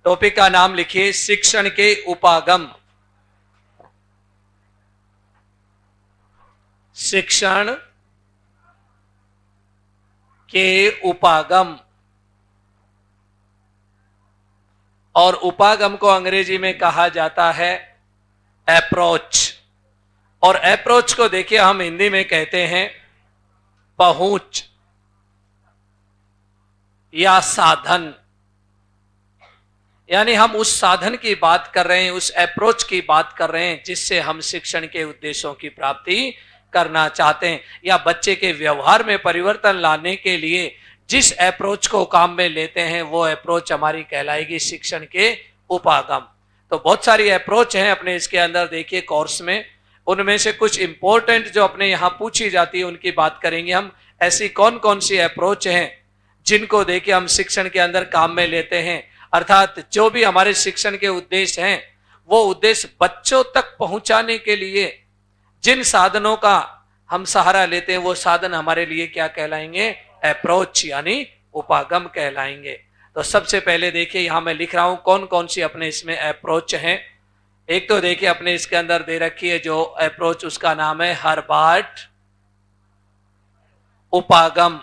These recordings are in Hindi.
टॉपिक का नाम लिखिए शिक्षण के उपागम। शिक्षण के उपागम। और उपागम को अंग्रेजी में कहा जाता है अप्रोच। और अप्रोच को देखिए हम हिंदी में कहते हैं पहुंच या साधन। यानी हम उस साधन की बात कर रहे हैं, उस अप्रोच की बात कर रहे हैं जिससे हम शिक्षण के उद्देश्यों की प्राप्ति करना चाहते हैं, या बच्चे के व्यवहार में परिवर्तन लाने के लिए जिस अप्रोच को काम में लेते हैं वो अप्रोच हमारी कहलाएगी शिक्षण के उपागम। तो बहुत सारी अप्रोच हैं अपने इसके अंदर देखिए कोर्स में, उनमें से कुछ इंपॉर्टेंट जो अपने यहां पूछी जाती है उनकी बात करेंगे हम। ऐसी कौन कौन सी अप्रोच हैं जिनको देखिए हम शिक्षण के अंदर काम में लेते हैं, अर्थात जो भी हमारे शिक्षण के उद्देश्य हैं वो उद्देश्य बच्चों तक पहुंचाने के लिए जिन साधनों का हम सहारा लेते हैं वो साधन हमारे लिए क्या कहलाएंगे? अप्रोच यानी उपागम कहलाएंगे। तो सबसे पहले देखिए यहां मैं लिख रहा हूं कौन कौन सी अपने इसमें अप्रोच हैं। एक तो देखिए अपने इसके अंदर दे रखी है जो अप्रोच, उसका नाम है हर्बार्ट उपागम।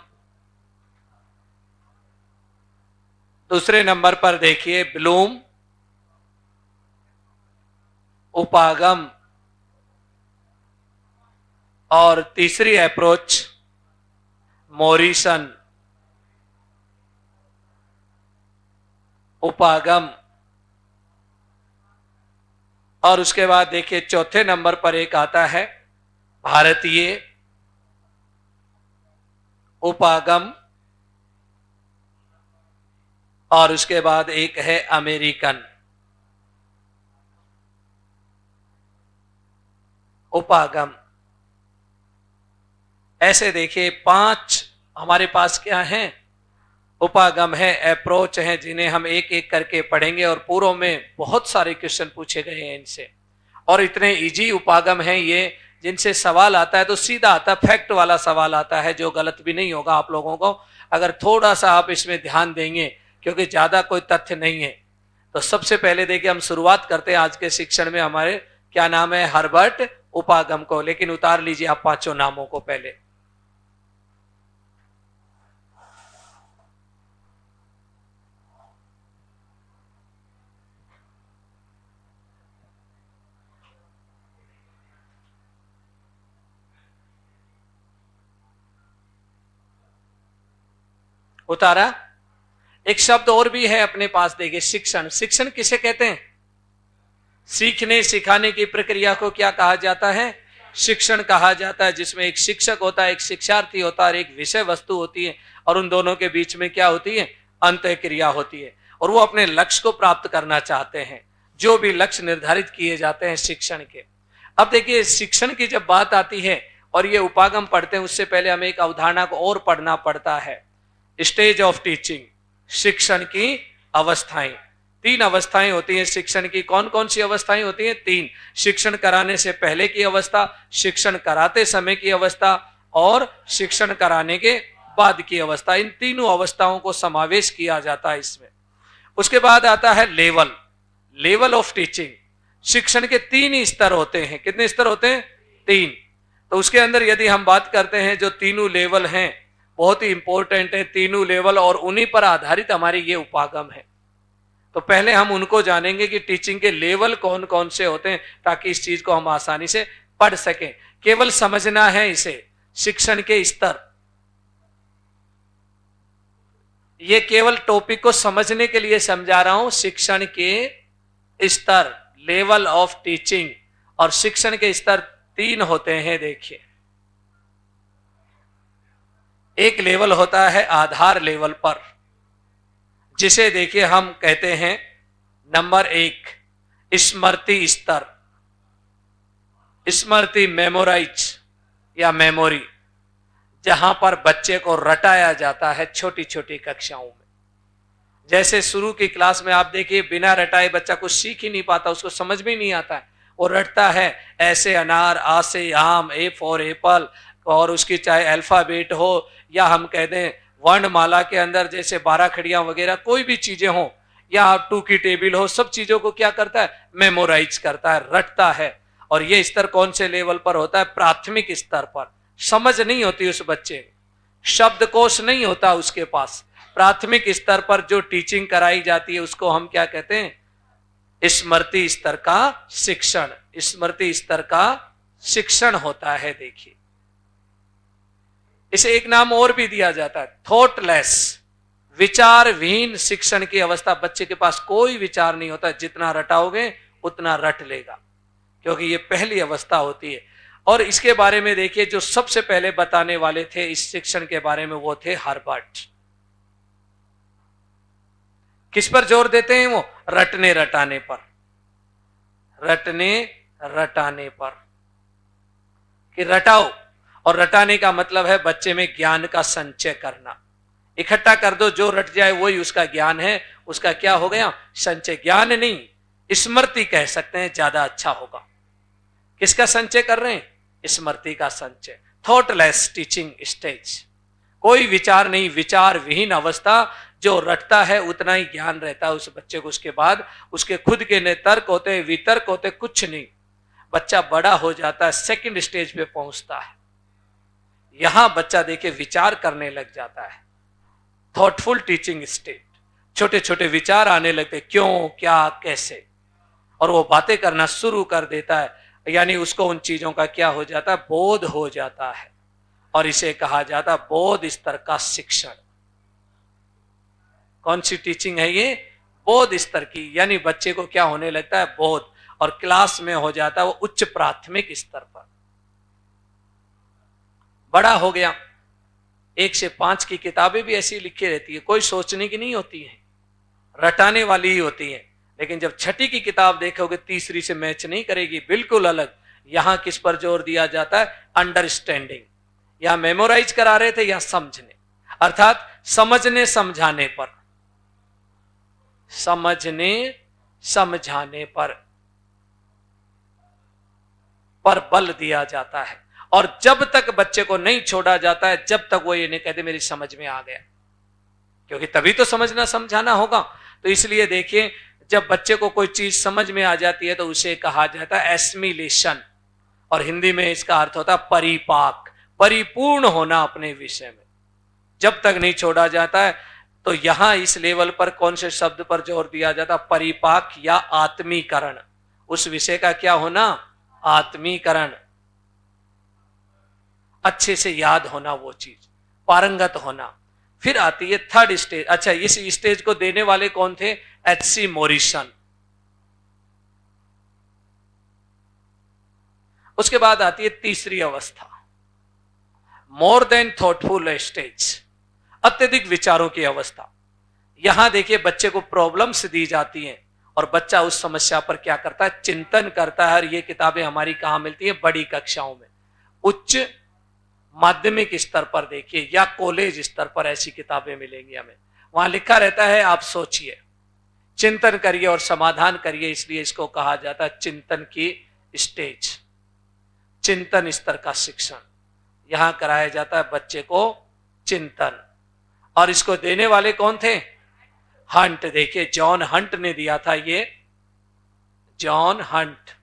दूसरे नंबर पर देखिए ब्लूम उपागम। और तीसरी अप्रोच मॉरिसन उपागम। और उसके बाद देखिए चौथे नंबर पर एक आता है भारतीय उपागम। और उसके बाद एक है अमेरिकन उपागम। ऐसे देखिए 5 हमारे पास क्या हैं? उपागम है, अप्रोच है, जिन्हें हम एक एक करके पढ़ेंगे। और पूर्व में बहुत सारे क्वेश्चन पूछे गए हैं इनसे, और इतने इजी उपागम हैं ये जिनसे सवाल आता है तो सीधा आता है, फैक्ट वाला सवाल आता है जो गलत भी नहीं होगा आप लोगों को अगर थोड़ा सा आप इसमें ध्यान देंगे, क्योंकि ज्यादा कोई तथ्य नहीं है। तो सबसे पहले देखिए हम शुरुआत करते हैं आज के शिक्षण में हमारे क्या नाम है? हर्बर्ट उपागम को। लेकिन उतार लीजिए आप 5 नामों को पहले। उतारा। एक शब्द और भी है अपने पास देखिए शिक्षण। शिक्षण किसे कहते हैं? सीखने सिखाने की प्रक्रिया को क्या कहा जाता है? शिक्षण कहा जाता है, जिसमें एक शिक्षक होता है, एक शिक्षार्थी होता है और एक विषय वस्तु होती है, और उन दोनों के बीच में क्या होती है? अंतःक्रिया होती है, और वो अपने लक्ष्य को प्राप्त करना चाहते हैं, जो भी लक्ष्य निर्धारित किए जाते हैं शिक्षण के। अब देखिए शिक्षण की जब बात आती है और ये उपागम पढ़ते हैं उससे पहले हमें एक अवधारणा को और पढ़ना पड़ता है। स्टेज ऑफ टीचिंग, शिक्षण की अवस्थाएं। 3 अवस्थाएं होती हैं शिक्षण की। कौन कौन सी अवस्थाएं होती हैं? 3। शिक्षण कराने से पहले की अवस्था, शिक्षण कराते समय की अवस्था, और शिक्षण कराने के बाद की अवस्था। इन तीनों अवस्थाओं को समावेश किया जाता है इसमें। उसके बाद आता है लेवल, लेवल ऑफ टीचिंग। शिक्षण के 3 ही स्तर होते हैं। कितने स्तर होते हैं? 3। तो उसके अंदर यदि हम बात करते हैं जो तीनों लेवल हैं बहुत ही इंपॉर्टेंट है तीनों लेवल, और उन्हीं पर आधारित हमारी ये उपागम है। तो पहले हम उनको जानेंगे कि टीचिंग के लेवल कौन कौन से होते हैं, ताकि इस चीज को हम आसानी से पढ़ सकें। केवल समझना है इसे। शिक्षण के स्तर, ये केवल टॉपिक को समझने के लिए समझा रहा हूं। शिक्षण के स्तर, लेवल ऑफ टीचिंग, और शिक्षण के स्तर 3 होते हैं। देखिए एक लेवल होता है आधार लेवल पर, जिसे देखिए हम कहते हैं नंबर 1 स्मृति स्तर। स्मृति, मेमोराइज या मेमोरी, जहां पर बच्चे को रटाया जाता है छोटी छोटी कक्षाओं में। जैसे शुरू की क्लास में आप देखिए बिना रटाए बच्चा कुछ सीख ही नहीं पाता, उसको समझ में नहीं आता है। वो रटता है ऐसे अनार, आ से आम, ए फॉर एप्पल, और उसकी चाहे अल्फाबेट हो या हम कह दें वर्णमाला के अंदर जैसे 12 खड़ियां वगैरह कोई भी चीजें हों, या 2 की टेबल हो, सब चीजों को क्या करता है, मेमोराइज करता है, रटता है। और ये स्तर कौन से लेवल पर होता है, प्राथमिक स्तर पर। समझ नहीं होती उस बच्चे को, शब्दकोश नहीं होता उसके पास। प्राथमिक स्तर पर जो टीचिंग कराई जाती है उसको हम क्या कहते हैं, स्मृति स्तर का शिक्षण। स्मृति स्तर का शिक्षण होता है। देखिए इसे एक नाम और भी दिया जाता है, थॉटलेस, विचार विहीन शिक्षण की अवस्था। बच्चे के पास कोई विचार नहीं होता, जितना रटाओगे उतना रट लेगा, क्योंकि ये पहली अवस्था होती है। और इसके बारे में देखिए, जो सबसे पहले बताने वाले थे इस शिक्षण के बारे में वो थे हर्बर्ट। किस पर जोर देते हैं वो, रटने रटाने पर, रटने रटाने पर, कि रटाओ। और रटाने का मतलब है बच्चे में ज्ञान का संचय करना। इकट्ठा कर दो, जो रट जाए वही उसका ज्ञान है, उसका क्या हो गया, संचय। ज्ञान नहीं, स्मृति कह सकते हैं, ज्यादा अच्छा होगा। किसका संचय कर रहे हैं, स्मृति का संचय। थॉटलेस टीचिंग स्टेज, कोई विचार नहीं, विचार विहीन अवस्था। जो रटता है उतना ही ज्ञान रहता है उस बच्चे को। उसके बाद उसके खुद के न तर्क होते, वितर्क होते, कुछ नहीं। बच्चा बड़ा हो जाता है, सेकंड स्टेज पे पहुंचता है। यहां बच्चा देखिए विचार करने लग जाता है, थॉटफुल टीचिंग स्टेज। छोटे छोटे विचार आने लगते, क्यों, क्या, कैसे, और वो बातें करना शुरू कर देता है। यानी उसको उन चीजों का क्या हो जाता है, बोध हो जाता है। और इसे कहा जाता है बोध स्तर का शिक्षण। कौन सी टीचिंग है ये, बोध स्तर की। यानी बच्चे को क्या होने लगता है, बोध। और क्लास में हो जाता है वो उच्च प्राथमिक स्तर पर। बड़ा हो गया, 1 से 5 की किताबें भी ऐसी लिखी रहती है, कोई सोचने की नहीं होती है, रटाने वाली ही होती है। लेकिन जब 6ठी की किताब देखोगे, तीसरी से मैच नहीं करेगी, बिल्कुल अलग। यहां किस पर जोर दिया जाता है, अंडरस्टैंडिंग। यहां मेमोराइज करा रहे थे, यहां समझने, अर्थात समझने समझाने पर, समझने समझाने पर बल दिया जाता है। और जब तक बच्चे को नहीं छोड़ा जाता है, जब तक वो ये नहीं कहते मेरी समझ में आ गया, क्योंकि तभी तो समझना समझाना होगा। तो इसलिए देखिए, जब बच्चे को कोई चीज समझ में आ जाती है तो उसे कहा जाता है एस्मिलेशन, और हिंदी में इसका अर्थ होता है परिपाक, परिपूर्ण होना अपने विषय में। जब तक नहीं छोड़ा जाता है, तो यहां इस लेवल पर कौन से शब्द पर जोर दिया जाता, परिपाक या आत्मीकरण। उस विषय का क्या होना, आत्मीकरण, अच्छे से याद होना वो चीज, पारंगत होना। फिर आती है थर्ड स्टेज। अच्छा, इस स्टेज को देने वाले कौन थे, एच.सी. मोरिसन। उसके बाद आती है तीसरी अवस्था, मोर देन थॉटफुल स्टेज, अत्यधिक विचारों की अवस्था। यहां देखिए बच्चे को प्रॉब्लम्स दी जाती हैं और बच्चा उस समस्या पर क्या करता है, चिंतन करता है। और ये किताबें हमारी कहां मिलती है, बड़ी कक्षाओं में, उच्च माध्यमिक स्तर पर देखिए, या कॉलेज स्तर पर ऐसी किताबें मिलेंगी हमें। वहां लिखा रहता है आप सोचिए, चिंतन करिए और समाधान करिए। इसलिए इसको कहा जाता है चिंतन की स्टेज, चिंतन स्तर का शिक्षण। यहां कराया जाता है बच्चे को चिंतन। और इसको देने वाले कौन थे, हंट। देखिए जॉन हंट ने दिया था ये, जॉन हंट।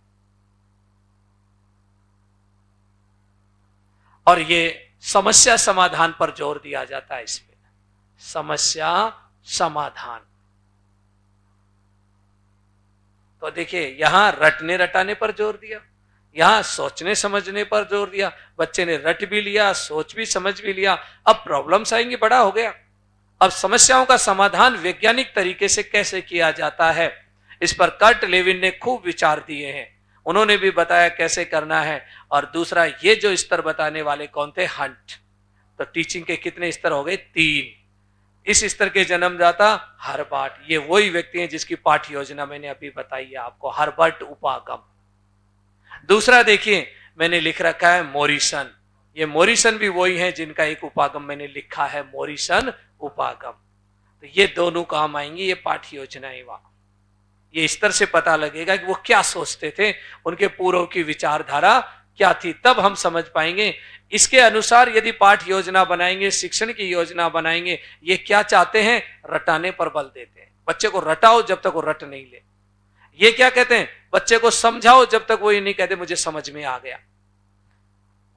और ये समस्या समाधान पर जोर दिया जाता है इसमें, समस्या समाधान। तो देखिए यहां रटने रटाने पर जोर दिया, यहां सोचने समझने पर जोर दिया। बच्चे ने रट भी लिया, सोच भी समझ भी लिया। अब प्रॉब्लम्स आएंगी, बड़ा हो गया। अब समस्याओं का समाधान वैज्ञानिक तरीके से कैसे किया जाता है, इस पर कर्ट लेविन ने खूब विचार दिए हैं। उन्होंने भी बताया कैसे करना है। और दूसरा, ये जो स्तर बताने वाले कौन थे, हंट। तो टीचिंग के कितने स्तर हो गए, 3। इस स्तर के जन्मदाता हर्बर्ट। ये वही व्यक्ति हैं जिसकी पाठ्य योजना मैंने अभी बताई है आपको, हर्बर्ट उपागम। दूसरा देखिए मैंने लिख रखा है मोरिसन। ये मोरिसन भी वही है जिनका एक उपागम मैंने लिखा है, मोरिसन उपागम। तो ये दोनों काम आएंगे, ये पाठ्य योजनाएं। वहां ये स्तर से पता लगेगा कि वो क्या सोचते थे, उनके पूर्व की विचारधारा क्या थी, तब हम समझ पाएंगे। इसके अनुसार यदि पाठ्य योजना बनाएंगे, शिक्षण की योजना बनाएंगे, ये क्या चाहते हैं, रटाने पर बल देते हैं। बच्चे को रटाओ जब तक वो रट नहीं ले। ये क्या कहते हैं, बच्चे को समझाओ जब तक वो ये नहीं कहते मुझे समझ में आ गया,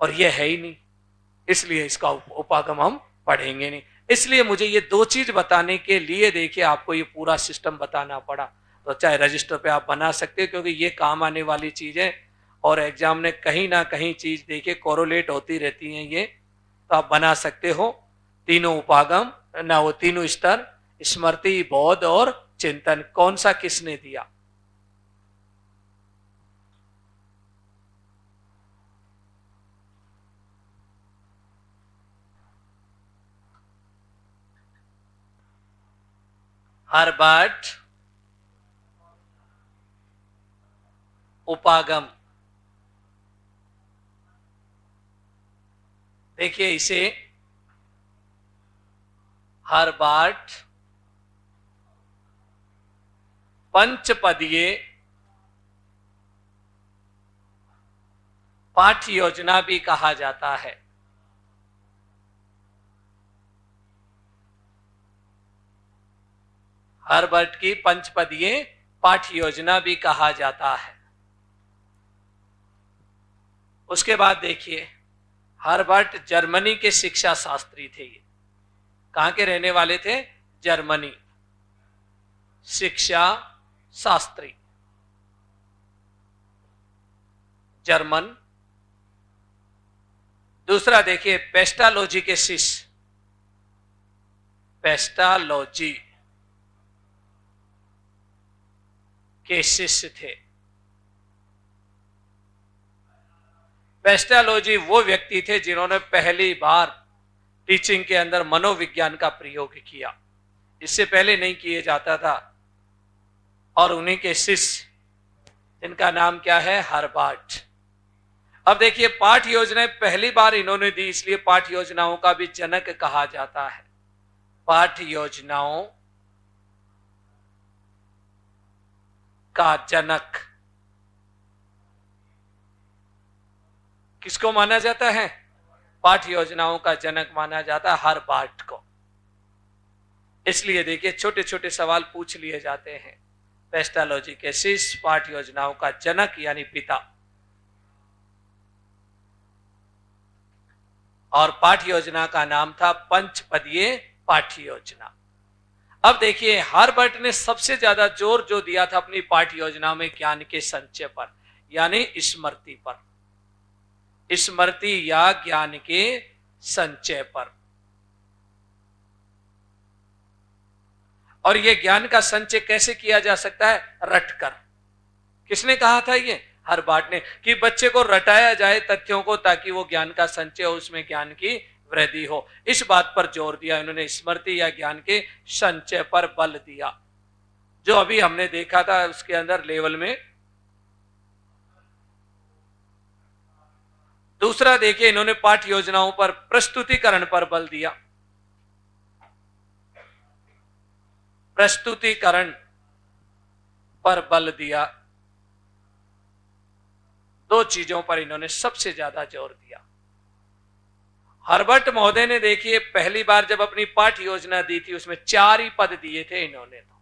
और ये है ही नहीं, इसलिए इसका उपागम हम पढ़ेंगे नहीं। इसलिए मुझे ये दो चीज बताने के लिए देखिए आपको ये पूरा सिस्टम बताना पड़ा। तो चाहे रजिस्टर पे आप बना सकते हो, क्योंकि ये काम आने वाली चीज है, और एग्जाम में कहीं ना कहीं चीज देखिए कोरोलेट होती रहती है ये, तो आप बना सकते हो। तीनों उपागम ना, वो तीनों स्तर, स्मृति, बोध और चिंतन, कौन सा किसने दिया। हर्बर्ट उपागम, देखिए इसे हर्बर्ट पंचपदीय पाठ्य योजना भी कहा जाता है। हर्बर्ट की पंचपदीय पाठ्य योजना भी कहा जाता है। उसके बाद देखिए, हर्बर्ट जर्मनी के शिक्षा शास्त्री थे। ये कहां के रहने वाले थे, जर्मनी, शिक्षा शास्त्री, जर्मन। दूसरा देखिए, पेस्टालॉजी के शिष्य, पेस्टालॉजी के शिष्य थे। पेस्टालॉजी वो व्यक्ति थे जिन्होंने पहली बार टीचिंग के अंदर मनोविज्ञान का प्रयोग किया, इससे पहले नहीं किए जाता था। और उन्हीं के शिष्य, जिनका नाम क्या है, हर्बर्ट। अब देखिए, पाठ्य योजनाएं पहली बार इन्होंने दी, इसलिए पाठ्य योजनाओं का भी जनक कहा जाता है। पाठ्य योजनाओं का जनक किसको माना जाता है, पाठ्य योजनाओं का जनक माना जाता है हर्बर्ट को। इसलिए देखिए, छोटे छोटे सवाल पूछ लिए जाते हैं। पेस्टालॉजी के शिष्य, पाठ्य योजनाओं का जनक यानी पिता, और पाठ्य योजना का नाम था पंचपदीय पाठ्य योजना। अब देखिए, हर्बर्ट ने सबसे ज्यादा जोर जो दिया था अपनी पाठ्य योजना में ज्ञान के संचय पर, यानी स्मृति पर, स्मृति या ज्ञान के संचय पर। और यह ज्ञान का संचय कैसे किया जा सकता है, रटकर। किसने कहा था ये, हर्बर्ट ने, कि बच्चे को रटाया जाए तथ्यों को, ताकि वो ज्ञान का संचय हो, उसमें ज्ञान की वृद्धि हो। इस बात पर जोर दिया इन्होंने, स्मृति या ज्ञान के संचय पर बल दिया, जो अभी हमने देखा था उसके अंदर लेवल में। दूसरा देखिए, इन्होंने पाठ्य योजनाओं पर प्रस्तुतिकरण पर बल दिया। प्रस्तुतिकरण पर बल दिया। दो चीजों पर इन्होंने सबसे ज्यादा जोर दिया। हर्बर्ट महोदय ने देखिए पहली बार जब अपनी पाठ्य योजना दी थी, उसमें 4 ही पद दिए थे इन्होंने। तो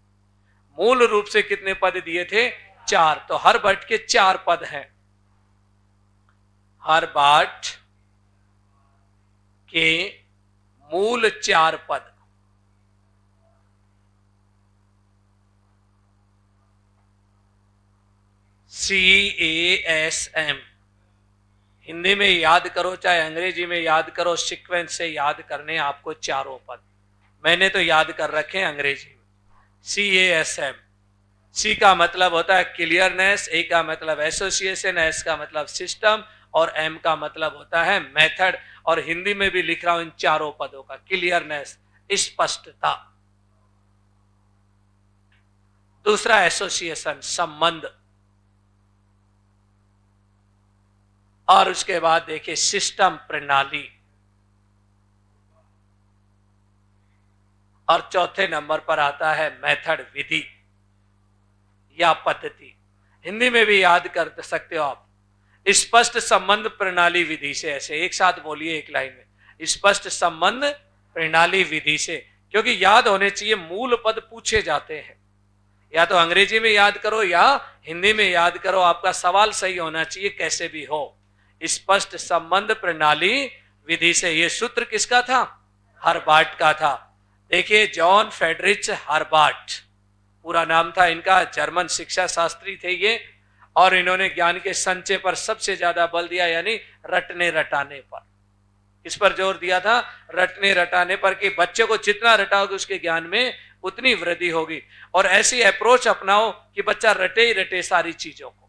मूल रूप से कितने पद दिए थे, 4। तो हर्बर्ट के 4 पद हैं। हर्बर्ट के मूल 4 पद। CASM, हिंदी में याद करो चाहे अंग्रेजी में याद करो, सीक्वेंस से याद करने आपको 4 पद। मैंने तो याद कर रखे हैं अंग्रेजी में। CASM, C का मतलब होता है क्लियरनेस, A का मतलब एसोसिएशन, S का मतलब सिस्टम, और M का मतलब होता है मेथड। और हिंदी में भी लिख रहा हूं इन 4 पदों का, क्लियरनेस, स्पष्टता। दूसरा एसोसिएशन, संबंध। और उसके बाद देखिए सिस्टम, प्रणाली। और चौथे नंबर पर आता है मेथड, विधि या पद्धति। हिंदी में भी याद कर सकते हो आप, स्पष्ट संबंध प्रणाली विधि से। ऐसे एक साथ बोलिए एक लाइन में, स्पष्ट संबंध प्रणाली विधि से, क्योंकि याद होने चाहिए, मूल पद पूछे जाते हैं। या तो अंग्रेजी में याद करो या हिंदी में याद करो, आपका सवाल सही होना चाहिए कैसे भी हो। स्पष्ट संबंध प्रणाली विधि से, ये सूत्र किसका था? हर्बार्ट का था। देखिए, जॉन फ्रेडरिच हर्बार्ट पूरा नाम था इनका, जर्मन शिक्षा शास्त्री थे ये, और इन्होंने ज्ञान के संचय पर सबसे ज्यादा बल दिया, यानी रटने रटाने पर। इस पर जोर दिया था, रटने रटाने पर, कि बच्चे को जितना रटाओगे उसके ज्ञान में उतनी वृद्धि होगी। और ऐसी अप्रोच अपनाओ कि बच्चा रटे ही रटे सारी चीजों को,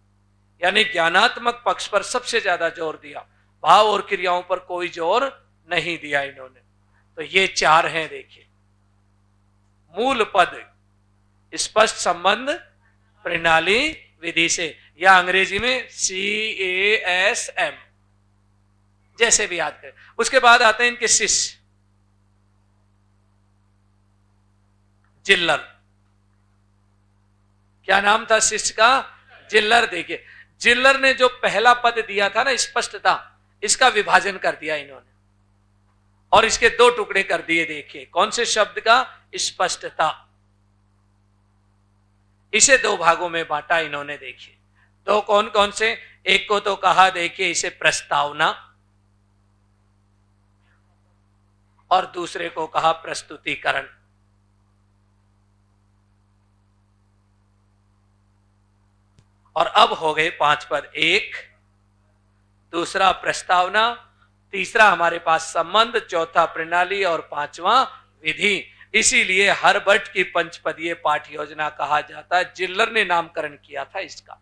यानी ज्ञानात्मक पक्ष पर सबसे ज्यादा जोर दिया, भाव और क्रियाओं पर कोई जोर नहीं दिया इन्होंने। तो ये चार हैं, देखिए, मूल पद, स्पष्ट संबंध प्रणाली विधि से, या अंग्रेजी में CASM, जैसे भी याद करें। उसके बाद आते हैं इनके शिष्य, जिल्लर। क्या नाम था शिष्य का? जिल्लर। देखिए, जिल्लर ने जो पहला पद दिया था ना, स्पष्टता, इसका विभाजन कर दिया इन्होंने और इसके दो टुकड़े कर दिए। देखिए, कौन से शब्द का? स्पष्टता। इसे दो भागों में बांटा इन्होंने। देखिए, दो कौन कौन से? एक को तो कहा, देखिए, इसे प्रस्तावना, और दूसरे को कहा प्रस्तुतिकरण। और अब हो गए 5 पद। एक, दूसरा प्रस्तावना, तीसरा हमारे पास संबंध, चौथा प्रणाली, और पांचवा विधि। इसीलिए हर्बर्ट की पंचपदीय पाठ योजना कहा जाता है। जिल्लर ने नामकरण किया था इसका।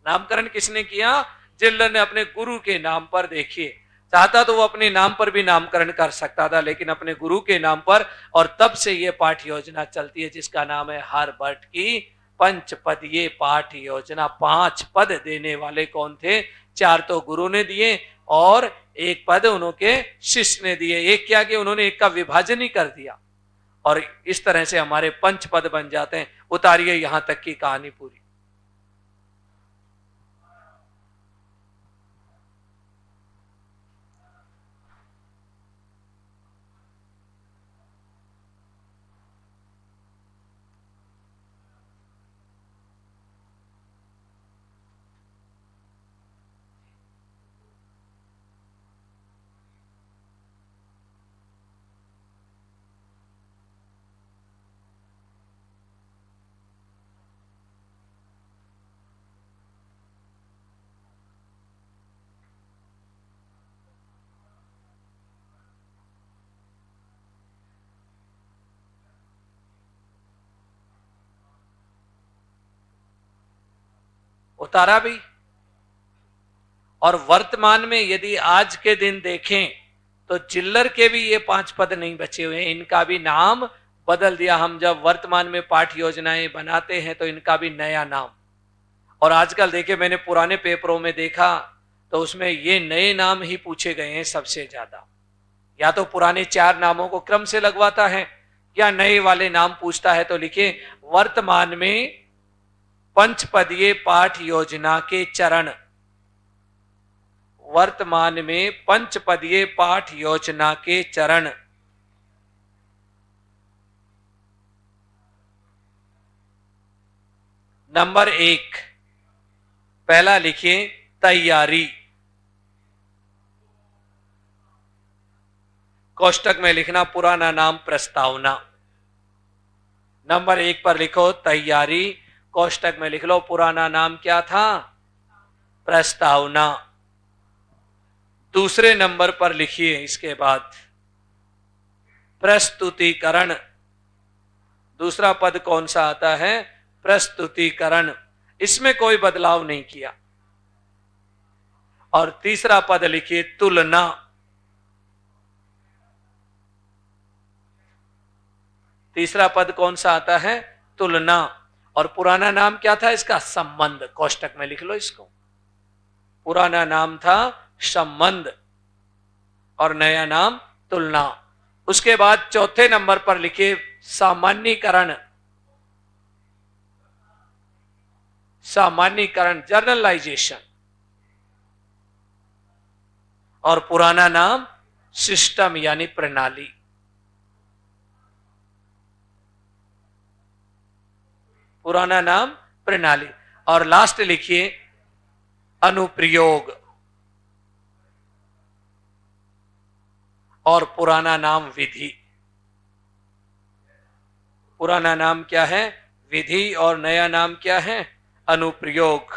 नामकरण किसने किया? जिल्लर ने, अपने गुरु के नाम पर। देखिए, चाहता तो वो अपने नाम पर भी नामकरण कर सकता था, लेकिन अपने गुरु के नाम पर, और तब से ये पाठ योजना चलती है जिसका नाम है हर्बर्ट की पंचपदीय पाठ योजना। 5 पद देने वाले कौन थे? 4 तो गुरु ने दिए और 1 पद उनके शिष्य ने दिए। एक क्या कि उन्होंने एक का विभाजन ही कर दिया, और इस तरह से हमारे 5 पद बन जाते हैं। उतारिए यहां तक की कहानी पूरी। उतारा भी। और वर्तमान में यदि आज के दिन देखें तो जिल्लर के भी ये 5 पद नहीं बचे हुए हैं, इनका भी नाम बदल दिया। हम जब वर्तमान में पाठ योजनाएं बनाते हैं तो इनका भी नया नाम। और आजकल देखिए, मैंने पुराने पेपरों में देखा तो उसमें ये नए नाम ही पूछे गए हैं सबसे ज्यादा। या तो पुराने 4 नामों को क्रम से लगवाता है, या नए वाले नाम पूछता है। तो लिखिए, वर्तमान में पंचपदीय पाठ योजना के चरण, वर्तमान में पंचपदीय पाठ योजना के चरण। नंबर 1, पहला लिखिए तैयारी, कोष्टक में लिखना पुराना नाम प्रस्तावना। नंबर 1 पर लिखो तैयारी, कोष्टक में लिख लो पुराना नाम क्या था? प्रस्तावना। दूसरे नंबर पर लिखिए इसके बाद प्रस्तुतिकरण। दूसरा पद कौन सा आता है? प्रस्तुतिकरण। इसमें कोई बदलाव नहीं किया। और तीसरा पद लिखिए तुलना। तीसरा पद कौन सा आता है? तुलना। और पुराना नाम क्या था इसका? संबंध। कोष्टक में लिख लो इसको, पुराना नाम था संबंध और नया नाम तुलना। उसके बाद चौथे नंबर पर लिखिए सामान्यीकरण। सामान्यीकरण, जर्नलाइजेशन। और पुराना नाम सिस्टम यानी प्रणाली। पुराना नाम प्रणाली। और लास्ट लिखिए अनुप्रयोग, और पुराना नाम विधि। पुराना नाम क्या है? विधि, और नया नाम क्या है? अनुप्रयोग।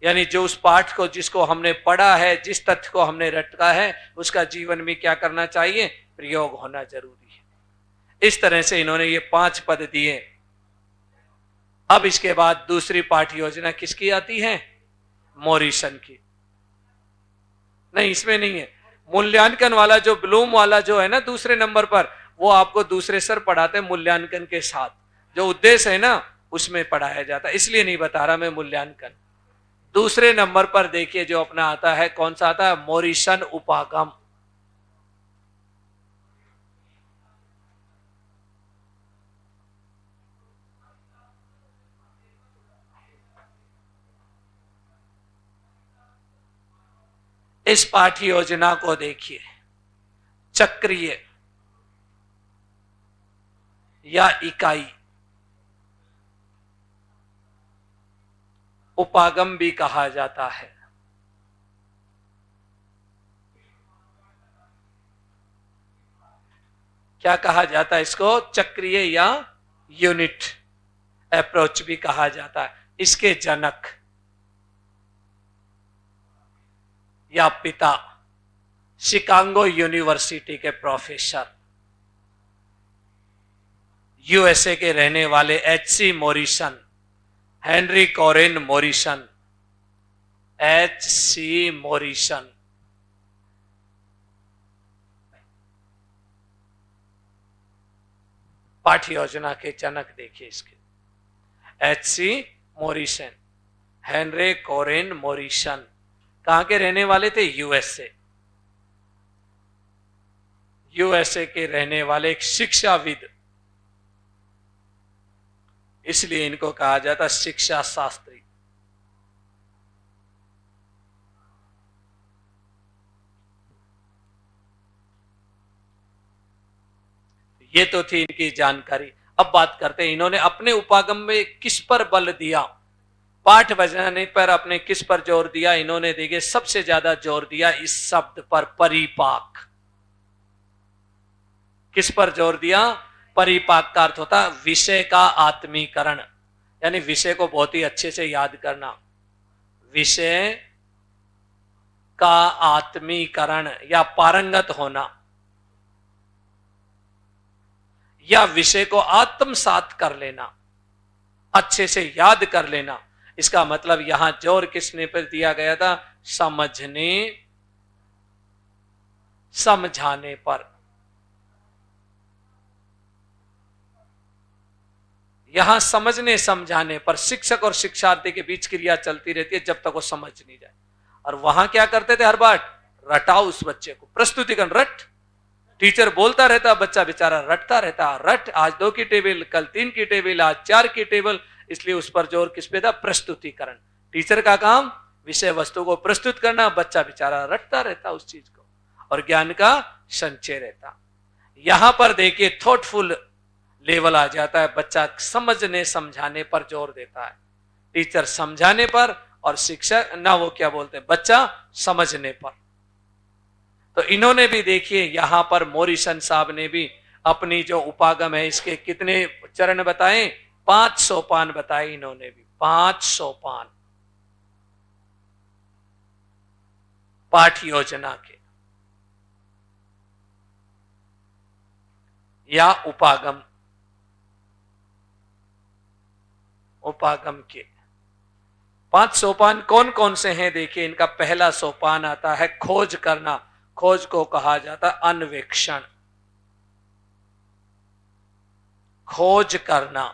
यानी जो उस पाठ को जिसको हमने पढ़ा है, जिस तथ्य को हमने रटा है, उसका जीवन में क्या करना चाहिए? प्रयोग होना जरूरी है। इस तरह से इन्होंने ये 5 पद दिए। अब इसके बाद दूसरी पाठ योजना किसकी आती है? मॉरिसन की। नहीं, इसमें नहीं है। मूल्यांकन वाला जो ब्लूम वाला जो है ना दूसरे नंबर पर, वो आपको दूसरे सर पढ़ाते हैं मूल्यांकन के साथ। जो उद्देश्य है ना उसमें पढ़ाया जाता है, इसलिए नहीं बता रहा मैं मूल्यांकन। दूसरे नंबर पर देखिए जो अपना आता है, कौन सा आता है? मॉरिसन उपागम। इस पाठ योजना को देखिए, चक्रीय या इकाई उपागम भी कहा जाता है। क्या कहा जाता है इसको? चक्रीय या यूनिट अप्रोच भी कहा जाता है। इसके जनक या पिता शिकागो यूनिवर्सिटी के प्रोफेसर, यूएसए के रहने वाले एच.सी. मॉरिसन, हेनरी कॉरेन मॉरिसन, एच.सी. मॉरिसन। पाठ्य योजना के जनक देखिए इसके, एच.सी. मॉरिसन, हेनरी कॉरेन मॉरिसन। कहां के रहने वाले थे? यूएसए। यूएसए के रहने वाले एक शिक्षाविद, इसलिए इनको कहा जाता शिक्षा शास्त्री। ये तो थी इनकी जानकारी। अब बात करते हैं इन्होंने अपने उपागम में किस पर बल दिया, पाठ बजाने पर अपने किस पर जोर दिया? इन्होंने देखिए सबसे ज्यादा जोर दिया इस शब्द पर, परिपाक। किस पर जोर दिया? परिपाक का अर्थ होता विषय का आत्मीकरण, यानी विषय को बहुत ही अच्छे से याद करना। विषय का आत्मीकरण या पारंगत होना, या विषय को आत्मसात कर लेना, अच्छे से याद कर लेना। इसका मतलब यहां जोर किसने पर दिया गया था? समझने समझाने पर। यहां समझने समझाने पर, शिक्षक और शिक्षार्थी के बीच क्रिया चलती रहती है जब तक वो समझ नहीं जाए। और वहां क्या करते थे? हर बार रटाओ उस बच्चे को, प्रस्तुतिकरण रट। टीचर बोलता रहता, बच्चा बेचारा रटता रहता, रट, आज 2 की टेबल, कल 3 की टेबल, आज 4 की टेबल। इसलिए उस पर जोर किस पे था? प्रस्तुतिकरण। टीचर का काम विषय वस्तु को प्रस्तुत करना, बच्चा बेचारा रटता रहता उस चीज को, और ज्ञान का संचय रहता। यहां पर देखिए थॉटफुल लेवल आ जाता है, बच्चा समझने समझाने पर जोर देता है। टीचर समझाने पर और शिक्षक ना, वो क्या बोलते हैं, बच्चा समझने पर। तो इन्होंने भी देखिए यहां पर मॉरिसन साहब ने भी अपनी जो उपागम है इसके कितने चरण बताए? 5 सोपान बताए इन्होंने भी, 5 सोपान पाठ योजना के या उपागम के 5 सोपान कौन कौन से हैं? देखिए इनका पहला सोपान आता है खोज करना। खोज को कहा जाता है अन्वेक्षण। खोज करना,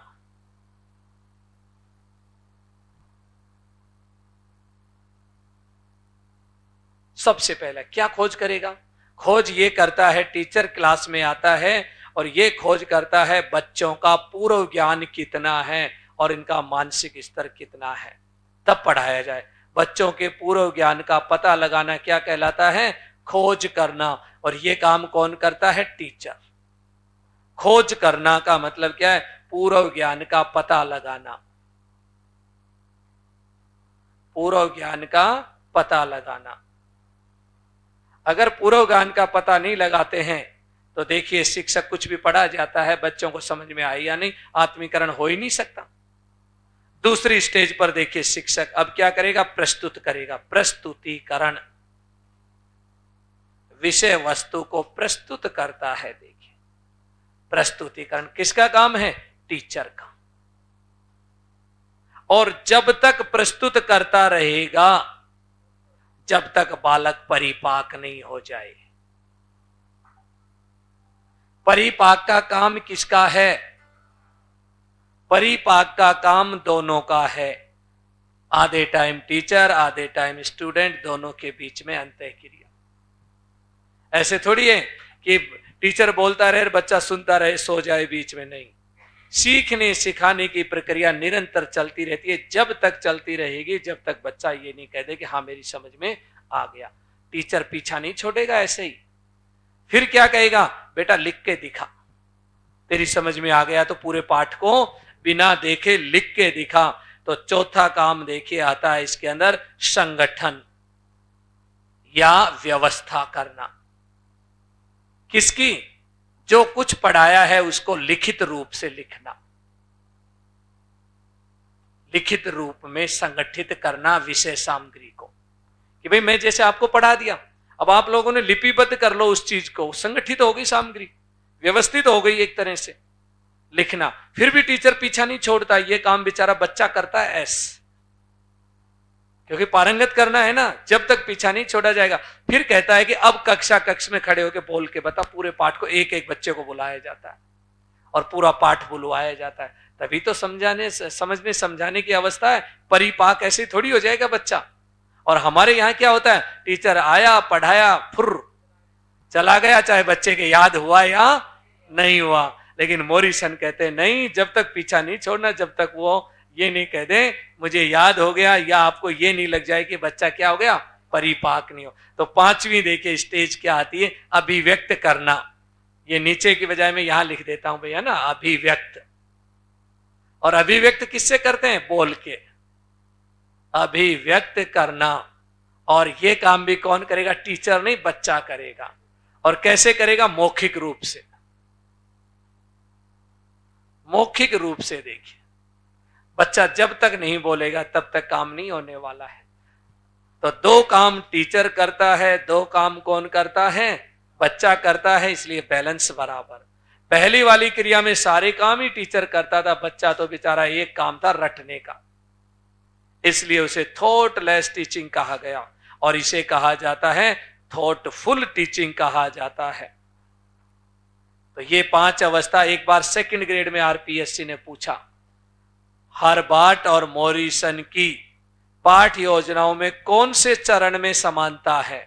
सबसे पहले क्या खोज करेगा? खोज ये करता है, टीचर क्लास में आता है और ये खोज करता है बच्चों का पूर्व ज्ञान कितना है और इनका मानसिक स्तर कितना है, तब पढ़ाया जाए। बच्चों के पूर्व ज्ञान का पता लगाना क्या कहलाता है? खोज करना। और ये काम कौन करता है? टीचर। खोज करना का मतलब क्या है? पूर्व ज्ञान का पता लगाना। पूर्व ज्ञान का पता लगाना। अगर पूर्व ज्ञान का पता नहीं लगाते हैं तो देखिए शिक्षक कुछ भी पढ़ा जाता है, बच्चों को समझ में आए या नहीं, आत्मीकरण हो ही नहीं सकता। दूसरी स्टेज पर देखिए शिक्षक अब क्या करेगा, प्रस्तुत करेगा, प्रस्तुतिकरण, विषय वस्तु को प्रस्तुत करता है। देखिए प्रस्तुतिकरण किसका काम है, टीचर का। और जब तक प्रस्तुत करता रहेगा जब तक बालक परिपाक नहीं हो जाए। परिपाक का काम किसका है, परिपाक का काम दोनों का है। आधे टाइम टीचर, आधे टाइम स्टूडेंट, दोनों के बीच में अंतःक्रिया। ऐसे थोड़ी है कि टीचर बोलता रहे, बच्चा सुनता रहे, सो जाए बीच में, नहीं। सीखने सिखाने की प्रक्रिया निरंतर चलती रहती है, जब तक चलती रहेगी जब तक बच्चा ये नहीं कह दे कि हाँ मेरी समझ में आ गया। टीचर पीछा नहीं छोड़ेगा ऐसे ही, फिर क्या कहेगा, बेटा लिख के दिखा, तेरी समझ में आ गया तो पूरे पाठ को बिना देखे लिख के दिखा। तो चौथा काम देखिए आता है इसके अंदर, संगठन या व्यवस्था करना। किसकी, जो कुछ पढ़ाया है उसको लिखित रूप से लिखना, लिखित रूप में संगठित करना विषय सामग्री को, कि भाई मैं जैसे आपको पढ़ा दिया, अब आप लोगों ने लिपिबद्ध कर लो उस चीज को, संगठित हो गई सामग्री, व्यवस्थित हो गई एक तरह से लिखना। फिर भी टीचर पीछा नहीं छोड़ता, ये काम बेचारा बच्चा करता है ऐसे, क्योंकि पारंगत करना है ना, जब तक पीछा नहीं छोड़ा जाएगा। फिर कहता है कि अब कक्ष में खड़े होकर बोल के बता, पूरे पाठ को एक एक बच्चे को बुलाया जाता है और पूरा पाठ बुलवाया जाता है, तभी तो समझने समझाने की अवस्था है। परिपाक ऐसे थोड़ी हो जाएगा बच्चा। और हमारे यहाँ क्या होता है, टीचर आया, पढ़ाया, फुर चला गया, चाहे बच्चे के याद हुआ या नहीं हुआ। लेकिन मोरिसन कहते हैं नहीं, जब तक पीछा नहीं छोड़ना, जब तक वो ये नहीं कह दे मुझे याद हो गया, या आपको ये नहीं लग जाए कि बच्चा क्या हो गया, परिपाक नहीं हो। तो पांचवी देखिए स्टेज क्या आती है, अभिव्यक्त करना। ये नीचे की बजाय मैं यहां लिख देता हूं भैया ना, अभिव्यक्त। और अभिव्यक्त किससे करते हैं, बोल के अभिव्यक्त करना। और ये काम भी कौन करेगा, टीचर नहीं, बच्चा करेगा। और कैसे करेगा, मौखिक रूप से, मौखिक रूप से। देखिए बच्चा जब तक नहीं बोलेगा तब तक काम नहीं होने वाला है। तो दो काम टीचर करता है, दो काम कौन करता है, बच्चा करता है, इसलिए बैलेंस बराबर। पहली वाली क्रिया में सारे काम ही टीचर करता था, बच्चा तो बेचारा एक काम था रटने का, इसलिए उसे थॉटलेस टीचिंग कहा गया। और इसे कहा जाता है थॉटफुल टीचिंग कहा जाता है। तो ये पांच अवस्था एक बार सेकंड ग्रेड में आरपीएससी ने पूछा, हर्बार्ट और मॉरिसन की पाठ योजनाओं में कौन से चरण में समानता है,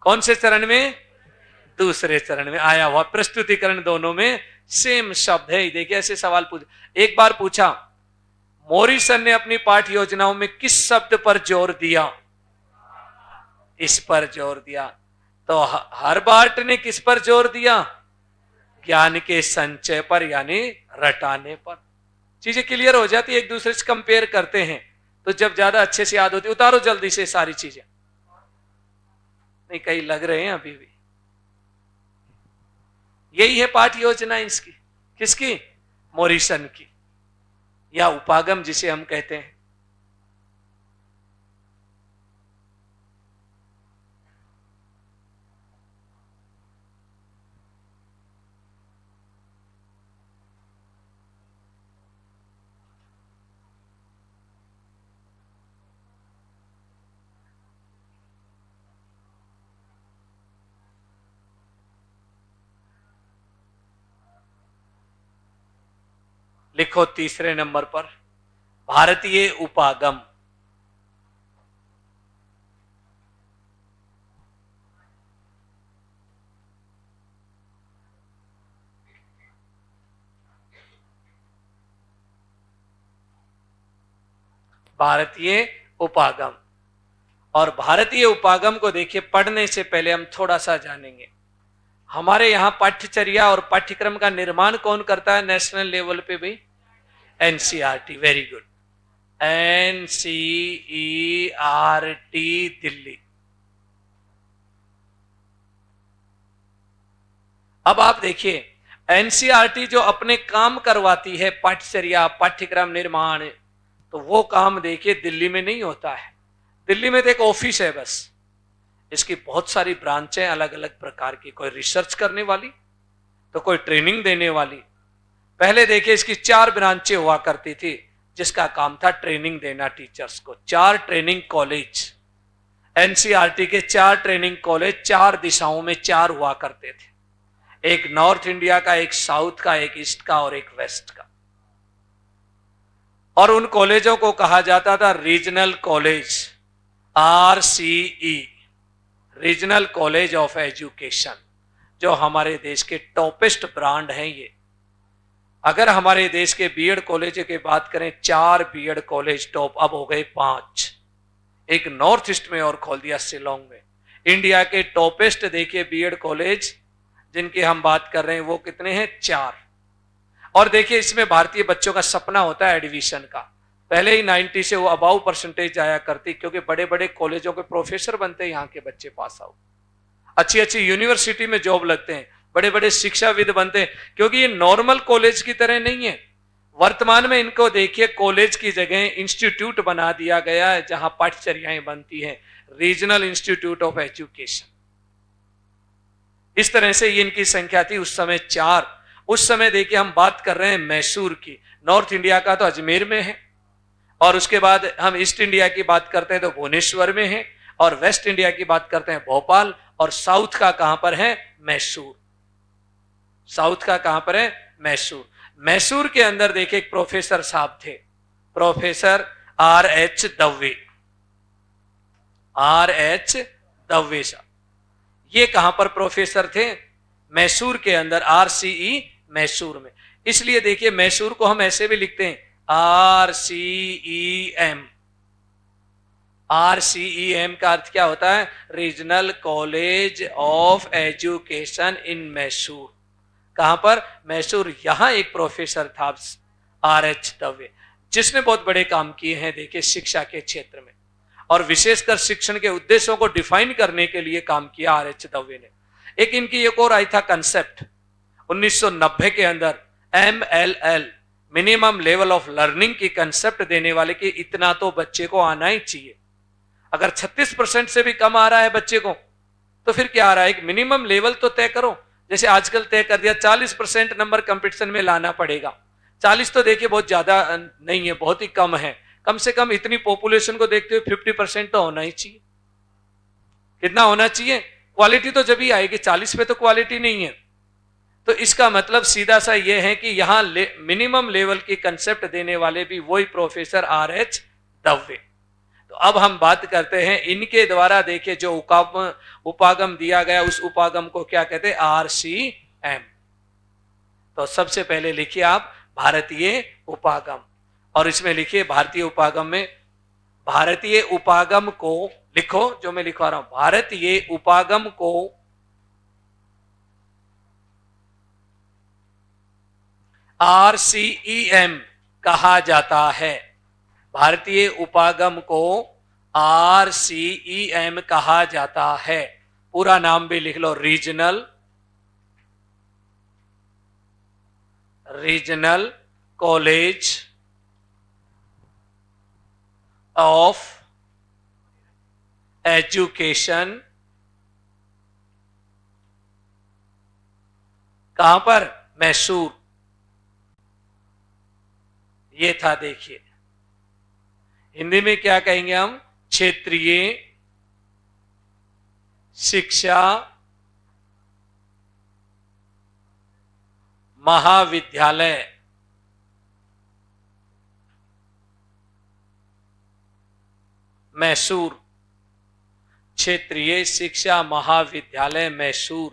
कौन से चरण में, दूसरे चरण में आया हुआ। प्रस्तुतिकरण दोनों में सेम शब्द है। देखिए ऐसे सवाल पूछ, एक बार पूछा मॉरिसन ने अपनी पाठ योजनाओं में किस शब्द पर जोर दिया, इस पर जोर दिया। तो हर्बार्ट ने किस पर जोर दिया, ज्ञान के संचय पर, यानी रटाने पर। चीजें क्लियर हो जाती है, एक दूसरे से कंपेयर करते हैं तो जब ज्यादा अच्छे से याद होती। उतारो जल्दी से सारी चीजें, नहीं कहीं लग रहे हैं अभी भी। यही है पाठ योजना इसकी, किसकी, मॉरिसन की, या उपागम जिसे हम कहते हैं। लिखो तीसरे नंबर पर, भारतीय उपागम। भारतीय उपागम। और भारतीय उपागम को देखिए, पढ़ने से पहले हम थोड़ा सा जानेंगे। हमारे यहां पाठ्यचर्या और पाठ्यक्रम का निर्माण कौन करता है नेशनल लेवल पे भाई, NCERT. Very good. NCERT Delhi. अब आप देखिए एनसीईआरटी जो अपने काम करवाती है, पाठ्यचर्या पाठ्यक्रम निर्माण, तो वो काम देखिए दिल्ली में नहीं होता है। दिल्ली में तो एक ऑफिस है बस, इसकी बहुत सारी ब्रांचें अलग अलग प्रकार की, कोई रिसर्च करने वाली तो कोई ट्रेनिंग देने वाली। पहले देखिए इसकी 4 ब्रांचें हुआ करती थी जिसका काम था ट्रेनिंग देना टीचर्स को। 4 ट्रेनिंग कॉलेज, एनसीईआरटी के 4 ट्रेनिंग कॉलेज 4 दिशाओं में 4 हुआ करते थे, एक नॉर्थ इंडिया का, एक साउथ का, एक ईस्ट का और एक वेस्ट का। और उन कॉलेजों को कहा जाता था regional college, RCE, regional college of education, जो हमारे देश के टॉपेस्ट ब्रांड हैं ये। अगर हमारे देश के बीएड कॉलेज की बात करें, 4 बीएड कॉलेज टॉप, अब हो गए 5, एक नॉर्थ ईस्ट में और खोल दिया शिलोंग में। इंडिया के टॉपेस्ट देखिए बीएड कॉलेज जिनकी हम बात कर रहे हैं वो कितने हैं? 4। और देखिए इसमें भारतीय बच्चों का सपना होता है एडमिशन का, पहले ही 90 से वो अबाउ परसेंटेज आया करती, क्योंकि बड़े बड़े कॉलेजों के प्रोफेसर बनते हैं यहाँ के बच्चे पास आउट, अच्छी अच्छी यूनिवर्सिटी में जॉब लगते हैं, बड़े बड़े शिक्षाविद बनते हैं, क्योंकि ये नॉर्मल कॉलेज की तरह नहीं है। वर्तमान में इनको देखिए कॉलेज की जगह इंस्टीट्यूट बना दिया गया है जहां पाठ्यचर्याएं बनती हैं, रीजनल इंस्टीट्यूट ऑफ एजुकेशन। इस तरह से ये इनकी संख्या थी उस समय 4। उस समय देखिए हम बात कर रहे हैं मैसूर की, नॉर्थ इंडिया का तो अजमेर में है, और उसके बाद हम ईस्ट इंडिया की बात करते हैं तो भुवनेश्वर में है, और वेस्ट इंडिया की बात करते हैं भोपाल, और साउथ का कहां पर है? मैसूर। साउथ का कहां पर है? मैसूर। मैसूर के अंदर देखिए एक प्रोफेसर साहब थे, professor RH Dave, RH Dave साहब। ये कहां पर प्रोफेसर थे? मैसूर के अंदर, RCE मैसूर में। इसलिए देखिए मैसूर को हम ऐसे भी लिखते हैं RCEM। RCEM का अर्थ क्या होता है? Regional college of education in Mysore. कहां पर? मैसूर। यहां एक प्रोफेसर था RH दवे, जिसने बहुत बड़े काम किए हैं देखिए शिक्षा के क्षेत्र में, और विशेषकर शिक्षण के उद्देश्यों को डिफाइन करने के लिए काम किया RH दवे ने। एक इनकी एक और आई था कंसेप्ट 1990 के अंदर, MLL, minimum level of learning की कंसेप्ट देने वाले कि इतना तो बच्चे को आना ही चाहिए। अगर 36% से भी कम आ रहा है बच्चे को तो फिर क्या आ रहा है? एक मिनिमम लेवल तो तय करो। जैसे आजकल तय कर दिया 40% नंबर कंपटीशन में लाना पड़ेगा। 40 तो देखिए बहुत ज्यादा नहीं है, बहुत ही कम है। कम से कम इतनी पॉपुलेशन को देखते हुए 50% तो होना ही चाहिए। कितना होना चाहिए? क्वालिटी तो जब ही आएगी, 40 पे तो क्वालिटी नहीं है। तो इसका मतलब सीधा सा यह है कि यहां मिनिमम लेवल की कंसेप्ट देने वाले भी वही प्रोफेसर RH दवे। तो अब हम बात करते हैं इनके द्वारा देखिए जो उपागम दिया गया, उस उपागम को क्या कहते हैं? RCM। तो सबसे पहले लिखिए आप भारतीय उपागम, और इसमें लिखिए भारतीय उपागम में, भारतीय उपागम को लिखो जो मैं लिखवा रहा हूं, भारतीय उपागम को RCEM कहा जाता है। भारतीय उपागम को RCEM कहा जाता है। पूरा नाम भी लिख लो, रीजनल कॉलेज ऑफ एजुकेशन। कहां पर? मैसूर। ये था देखिए, हिंदी में क्या कहेंगे हम? क्षेत्रीय शिक्षा महाविद्यालय मैसूर, क्षेत्रीय शिक्षा महाविद्यालय मैसूर।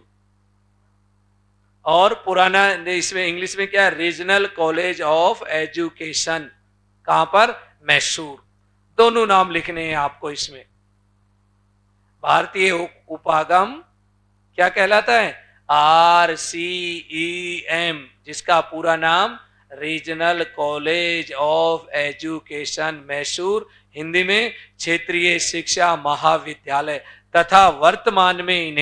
और पुराना इसमें इंग्लिश में क्या है? Regional college of education. कहां पर? मैसूर। दोनों नाम लिखने हैं आपको इसमें। भारतीय उपागम क्या कहलाता है? RCEM, जिसका पूरा नाम regional college of education Mysore, Hindi में क्षेत्रीय शिक्षा महाविद्यालय, तथा वर्तमान में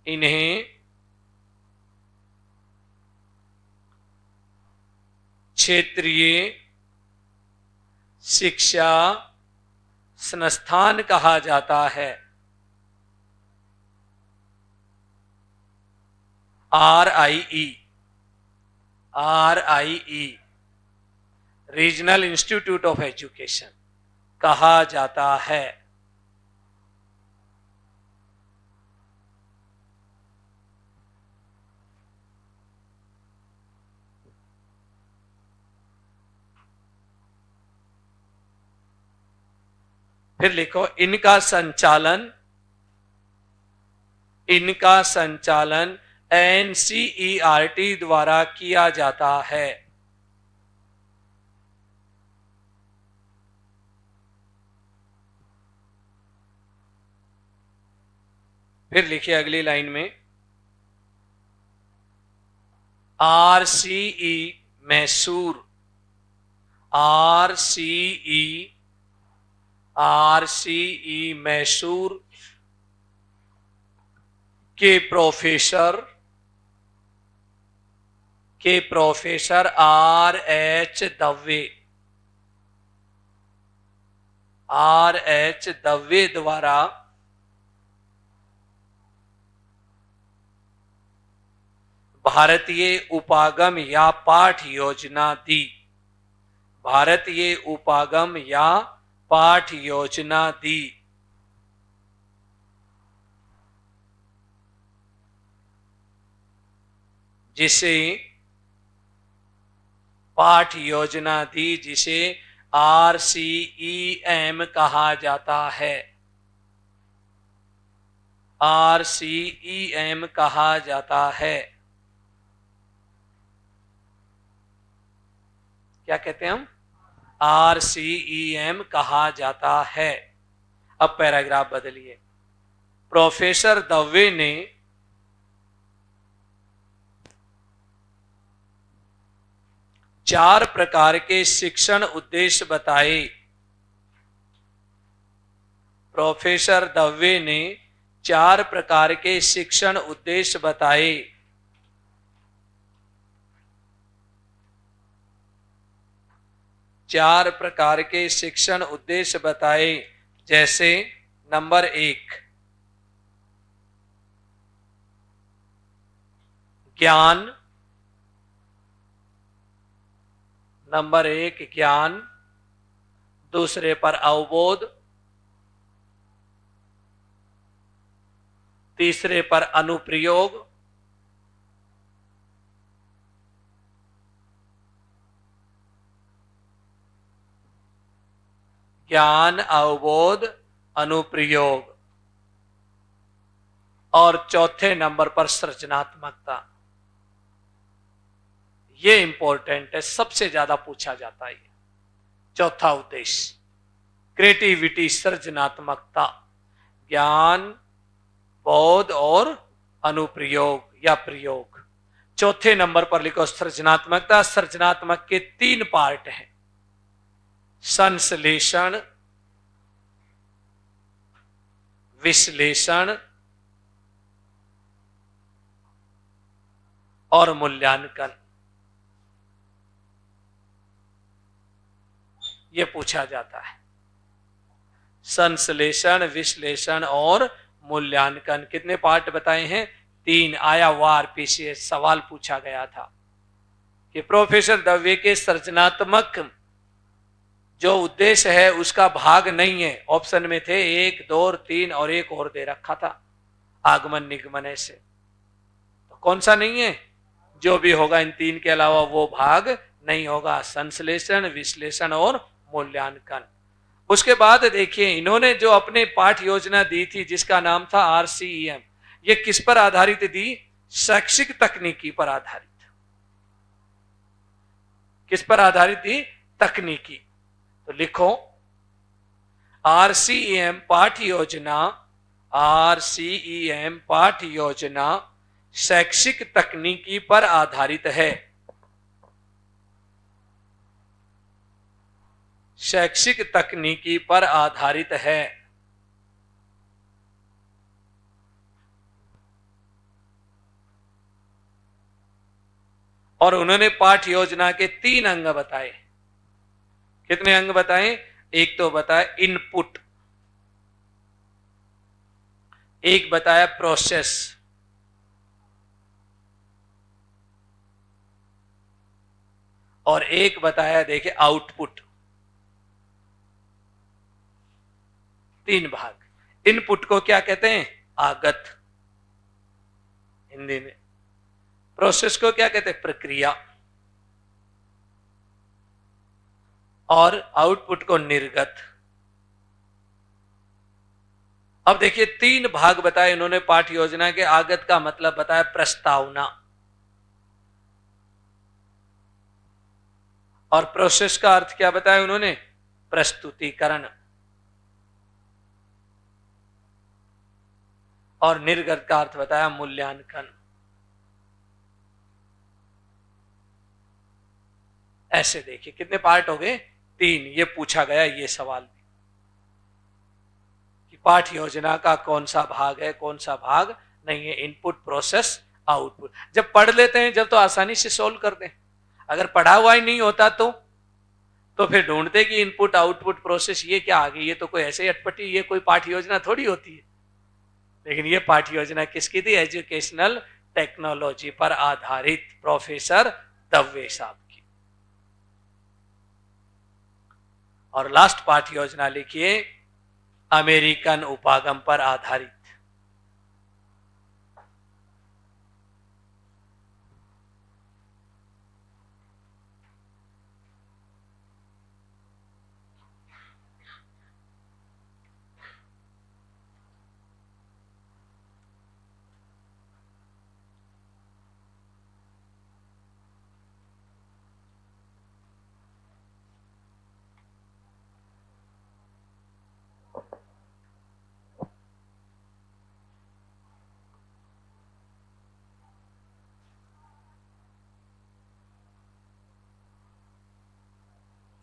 इन्हें क्षेत्रीय शिक्षा संस्थान कहा जाता है। RIE regional institute of education कहा जाता है। फिर लिखो, इनका संचालन NCERT द्वारा किया जाता है। फिर लिखिए अगली लाइन में, RCE मैसूर, RCE मैसूर के प्रोफेसर R.H. दवे द्वारा भारतीय उपागम या पाठ योजना दी। भारतीय उपागम या पाठ योजना दी। जिसे पाठ योजना दी, जिसे RCEM कहा जाता है। RCEM कहा जाता है। क्या कहते हैं हम? RCEM कहा जाता है। अब पैराग्राफ बदलिए। प्रोफेसर दवे ने चार प्रकार के शिक्षण उद्देश्य बताए। प्रोफेसर दवे ने चार प्रकार के शिक्षण उद्देश्य बताए। चार प्रकार के शिक्षण उद्देश्य बताए, जैसे नंबर 1 ज्ञान। नंबर 1 ज्ञान, दूसरे पर अवबोध, तीसरे पर अनुप्रयोग, ज्ञान, अवबोध, अनुप्रयोग, और चौथे नंबर पर सृजनात्मकता। ये इंपॉर्टेंट है, सबसे ज्यादा पूछा जाता है। चौथा उद्देश्य क्रिएटिविटी, सृजनात्मकता, ज्ञान, बोध और अनुप्रयोग या प्रयोग। चौथे नंबर पर लिखो सृजनात्मकता। सृजनात्मक के 3 पार्ट हैं, संश्लेषण, विश्लेषण और मूल्यांकन। ये पूछा जाता है, संश्लेषण, विश्लेषण और मूल्यांकन। कितने पार्ट बताए हैं? 3। आया वार पीछे सवाल पूछा गया था कि प्रोफेसर दवे के सृजनात्मक जो उद्देश्य है उसका भाग नहीं है। ऑप्शन में थे 1, 2 और 3 और एक और दे रखा था आगमन निगमन ऐसे। तो कौन सा नहीं है? जो भी होगा इन 3 के अलावा वो भाग नहीं होगा, संश्लेषण, विश्लेषण और मूल्यांकन। उसके बाद देखिए इन्होंने जो अपने पाठ योजना दी थी जिसका नाम था RCEM, ये किस पर आधारित दी? शैक्षिक तकनीकी पर आधारित। किस पर आधारित थी? तकनीकी। तो लिखो RCEM पाठ योजना, RCEM पाठ योजना शैक्षिक तकनीकी पर आधारित है। शैक्षिक तकनीकी पर आधारित है। और उन्होंने पाठ योजना के 3 अंग बताए। कितने अंग बताए? एक तो बताया इनपुट, एक बताया प्रोसेस, और एक बताया देखिए आउटपुट। 3 भाग। इनपुट को क्या कहते हैं? आगत हिंदी में। प्रोसेस को क्या कहते हैं? प्रक्रिया। और आउटपुट को निर्गत। अब देखिए 3 भाग बताए इन्होंने पाठ योजना के। आगत का मतलब बताया प्रस्तावना, और प्रोसेस का अर्थ क्या बताया उन्होंने? प्रस्तुतिकरण। और निर्गत का अर्थ बताया मूल्यांकन। ऐसे देखिए कितने पार्ट हो गए? 3। ये पूछा गया ये सवाल भी कि पाठ योजना का कौन सा भाग है, कौन सा भाग नहीं है। Input, process, output. जब पढ़ लेते हैं जब तो आसानी से सोल्व कर दें। अगर पढ़ा हुआ ही नहीं होता तो फिर ढूंढते कि इनपुट, आउटपुट, प्रोसेस ये क्या आ गई। ये तो कोई ऐसे ही अटपटी, ये कोई पाठ योजना थोड़ी होती है। लेकिन ये पाठ योजना किसकी थी? एजुकेशनल टेक्नोलॉजी पर आधारित प्रोफेसर दवे साहब की। और लास्ट पाठ योजना लिखिए अमेरिकन उपागम पर आधारित।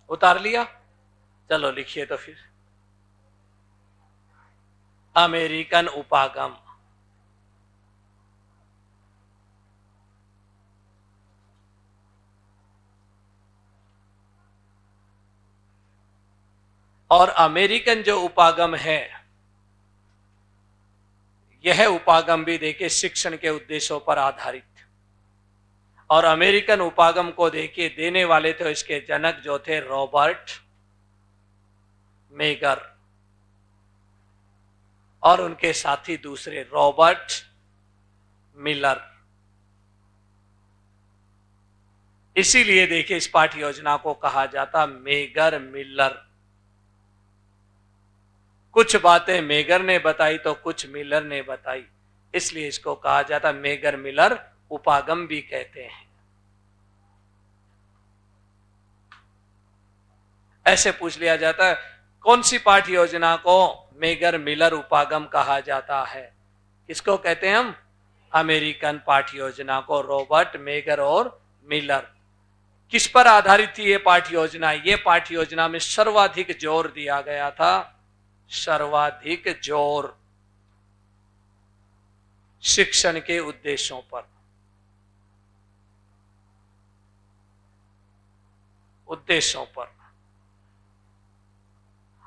उतार लिया? चलो लिखिए तो फिर। अमेरिकन उपागम। और अमेरिकन जो उपागम है, यह उपागम भी देखिए शिक्षण के उद्देश्यों पर आधारित। और अमेरिकन उपागम को देखिए देने वाले थे इसके जनक जो थे रॉबर्ट मेगर, और उनके साथी दूसरे रॉबर्ट मिलर। इसीलिए देखिए इस पाठ्य योजना को कहा जाता मेगर मिलर। कुछ बातें मेगर ने बताई तो कुछ मिलर ने बताई, इसलिए इसको कहा जाता मेगर मिलर उपागम भी कहते हैं। ऐसे पूछ लिया जाता है कौन सी पाठ्य योजना को मेगर मिलर उपागम कहा जाता है? किसको कहते हैं हम? अमेरिकन पाठ्य योजना को, रॉबर्ट मेगर और मिलर। किस पर आधारित थी ये पाठ्य योजना? ये पाठ्य योजना में सर्वाधिक जोर दिया गया था, सर्वाधिक जोर शिक्षण के उद्देश्यों पर। उद्देश्यों पर।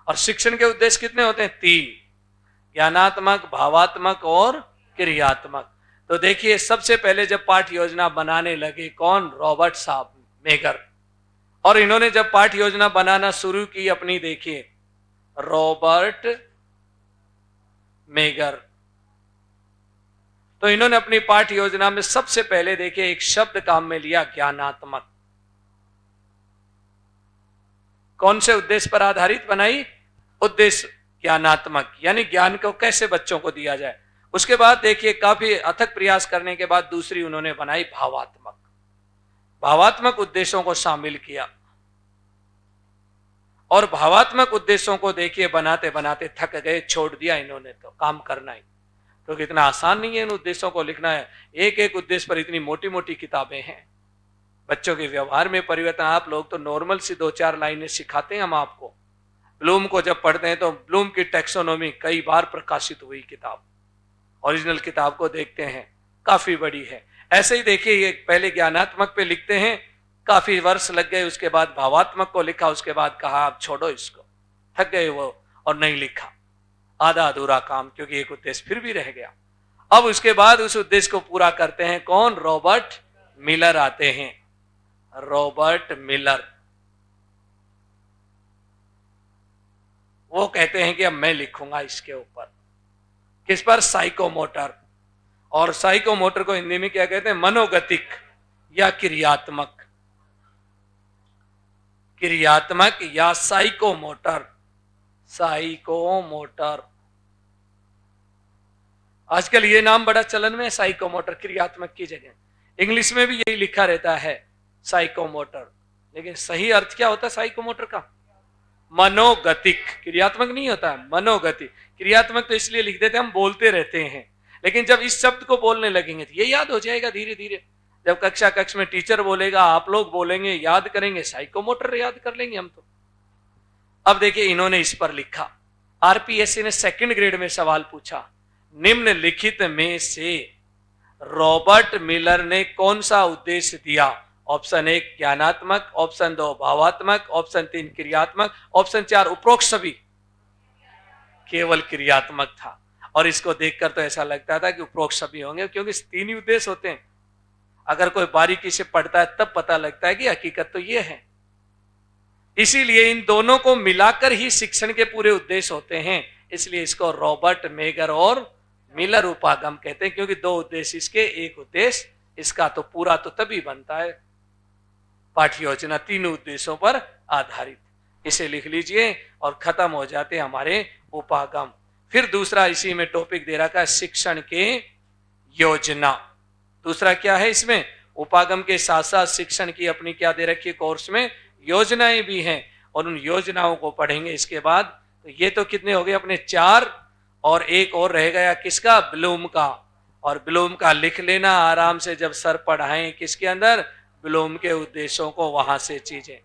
और शिक्षण के उद्देश्य कितने होते हैं? 3, ज्ञानात्मक, भावात्मक और क्रियात्मक। तो देखिए सबसे पहले जब पाठ्य योजना बनाने लगे कौन? रॉबर्ट साहब मेगर। और इन्होंने जब पाठ्य योजना बनाना शुरू की अपनी, देखिए रॉबर्ट मेगर, तो इन्होंने अपनी पाठ्य योजना में सबसे पहले देखिए एक शब्द काम में लिया, ज्ञानात्मक। कौन से उद्देश्य पर आधारित बनाई? उद्देश्य ज्ञानात्मक, यानी ज्ञान को कैसे बच्चों को दिया जाए। उसके बाद देखिए काफी अथक प्रयास करने के बाद दूसरी उन्होंने बनाई भावात्मक। भावात्मक उद्देश्यों को शामिल किया। और भावात्मक उद्देश्यों को देखिए बनाते बनाते थक गए, छोड़ दिया इन्होंने, तो काम करना ही। क्योंकि इतना आसान नहीं है इन उद्देश्यों को लिखना है। एक एक उद्देश्य पर इतनी मोटी मोटी किताबें हैं। बच्चों के व्यवहार में परिवर्तन, आप लोग तो नॉर्मल सी 2-4 लाइनें सिखाते हैं हम आपको। ब्लूम को जब पढ़ते हैं तो ब्लूम की टैक्सोनॉमी कई बार प्रकाशित हुई किताब, ओरिजिनल किताब को देखते हैं, काफी बड़ी है। ऐसे ही देखिए, ये पहले ज्ञानात्मक पे लिखते हैं, काफी वर्ष लग गए, उसके बाद भावात्मक को लिखा, उसके बाद कहा अब छोड़ो इसको, थक गए वो और नहीं लिखा, आधा अधूरा काम, क्योंकि एक उद्देश्य फिर भी रह गया। अब उसके बाद उस उद्देश्य को पूरा करते हैं कौन? रॉबर्ट मिलर आते हैं। रॉबर्ट मिलर, वो कहते हैं कि अब मैं लिखूंगा इसके ऊपर। किस पर? साइकोमोटर। और साइकोमोटर को हिंदी में क्या कहते हैं? मनोगतिक या क्रियात्मक। क्रियात्मक या साइकोमोटर। साइकोमोटर, आजकल ये नाम बड़ा चलन में है, साइकोमोटर, क्रियात्मक की जगह। इंग्लिश में भी यही लिखा रहता है साइकोमोटर, लेकिन सही अर्थ क्या होता है साइकोमोटर का? मनोगतिक। क्रियात्मक नहीं होता, मनोगतिक। क्रियात्मक तो इसलिए लिख देते हम बोलते रहते हैं, लेकिन जब इस शब्द को बोलने लगेंगे तो ये याद हो जाएगा धीरे धीरे। जब कक्ष में टीचर बोलेगा, आप लोग बोलेंगे, याद करेंगे, साइकोमोटर याद कर लेंगे हम तो। अब देखिए इन्होंने इस पर लिखा, आरपीएससी ने 2nd ग्रेड में सवाल पूछा, निम्नलिखित में से रॉबर्ट मिलर ने कौन सा उद्देश्य दिया? ऑप्शन 1 ज्ञानात्मक, ऑप्शन 2 भावात्मक, ऑप्शन 3 क्रियात्मक, ऑप्शन 4 उपरोक्त सभी। केवल क्रियात्मक था। और इसको देखकर तो ऐसा लगता था कि उपरोक्त सभी होंगे, क्योंकि 3 ही उद्देश्य होते हैं। अगर कोई बारीकी से पढ़ता है तब पता लगता है कि हकीकत तो ये है। इसीलिए इन दोनों को मिलाकर ही शिक्षण के पूरे उद्देश्य होते हैं। इसलिए इसको रॉबर्ट मेगर और मिलर उपागम कहते हैं, क्योंकि 2 उद्देश्य इसके, एक उद्देश्य इसका, तो पूरा तो तभी बनता है पाठ्य योजना 3 उद्देश्यों पर आधारित। इसे लिख लीजिए और खत्म हो जाते हमारे उपागम। फिर दूसरा इसी में टॉपिक दे रखा है शिक्षण के योजना। दूसरा क्या है इसमें? उपागम के साथ साथ शिक्षण की अपनी क्या दे रखी है कोर्स में? योजनाएं भी हैं, और उन योजनाओं को पढ़ेंगे इसके बाद। तो ये तो कितने हो गए अपने? 4, और एक और रह गया किसका? ब्लूम का। और ब्लूम का लिख लेना आराम से, जब सर पढ़ाएं किसके अंदर? ब्लूम के उद्देश्यों को, वहां से चीजें